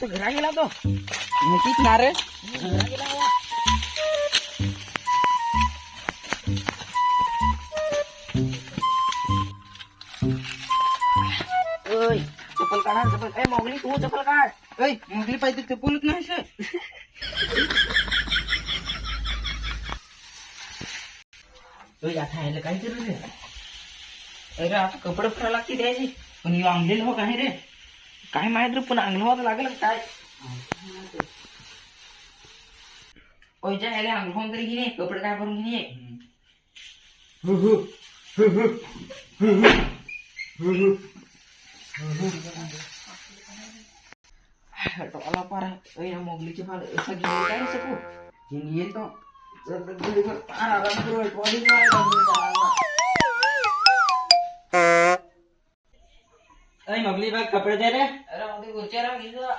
घरा गेला तो नक्कीच ना रे. चप्पल काढा चप्पल. ए मोगली तू चप्पल काढ. ए मोगली पाहिजे चप्पलच नाही सर. आता काय करू रे. अरे आता कपडे फिरायला लागते द्यायची पण हे अंगलेलं हो काय रे काय माहित रे पण अंगलवा लागेल काय. ओयच्या ह्याला अंगलवान तरी घेणे कपडे काय भरून घेणे. टोला पारा मोगलीचे फार असं घेऊन काय सकू घेऊन येतो. मोगली बाग कपडे दे रे. अरे मोगली गोचारा घेऊन जा.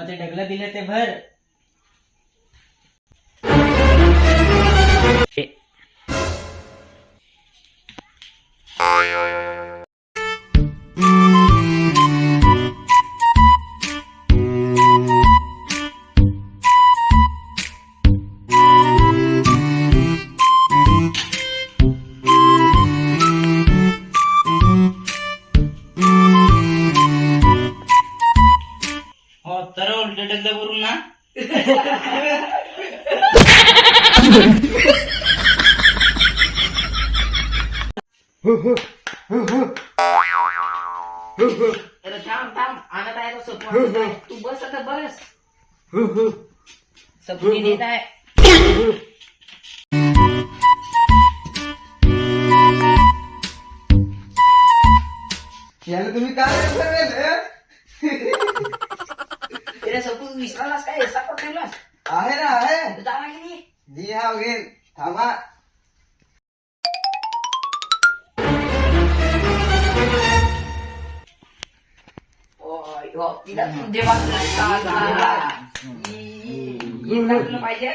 ते ढगला दिले ते भर. तर उलट डगदा करून ना. अरे थांब थांब आणत आहे तो सपू. तू बस आता बस. सपू देत आहे. याला तुम्ही काय सपू विसरालास काय ऐसा पकडलास आहे ना आहे जाणार की नाही. जी हा घेईल थांबा. पाहिजे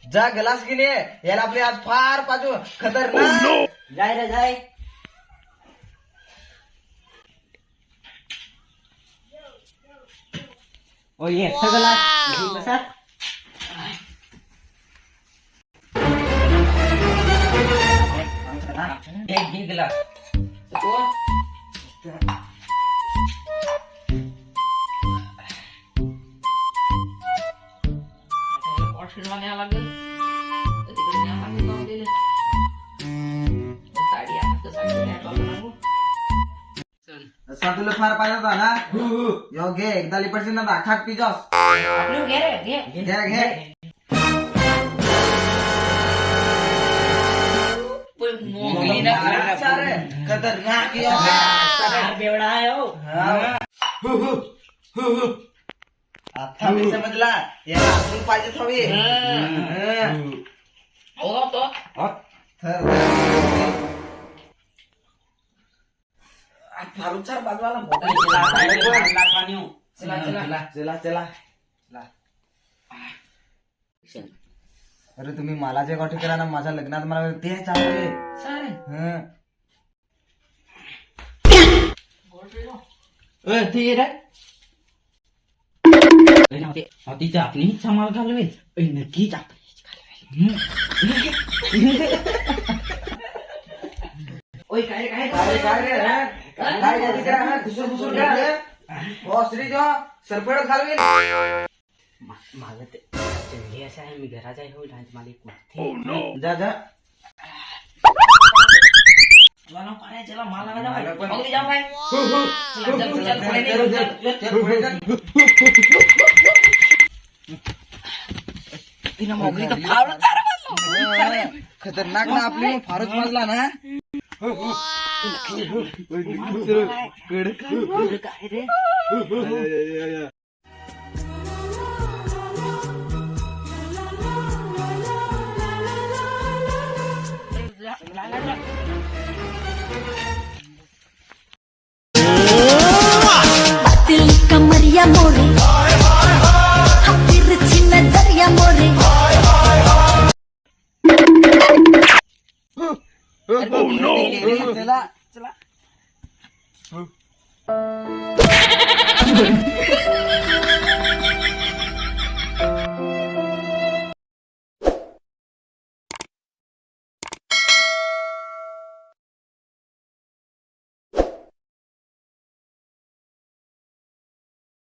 जा ग्लास गेले याला आपले आज फार पाजू खतरनाक. जाय रे जाय. ओ ये सगळा कसा एक गिगला तो वॉशरूमला न्यावं लागेल. तिकडे न्यावं लागेल जाऊन दिले साडी आता साडी न्यावं. असा तुला फार पाहिजे होता ना. यो घे एकदा लिपडशील ना दाखाट पिजॉस. घे रे घे घे घे. खतरनाक बेवडा आहे हो. आता मी समजला याला आपण पाहिजे हवी. हो तो फारुचार बाजूला चला चला. अरे तुम्ही मला जे गोष्टी केला ना माझ्या लग्नात मला ते चालू तिथे आपली समाल घालवे नक्कीच ओय काय काय काय रे श्री जो सरपड घालवी. माझं ते चंडी असं आहे. मी घरात आहे हो मला कुठे जा जा. चला मला जाऊ काय खतरनाक ना आपली फारच वाजला ना. काय रे चला चला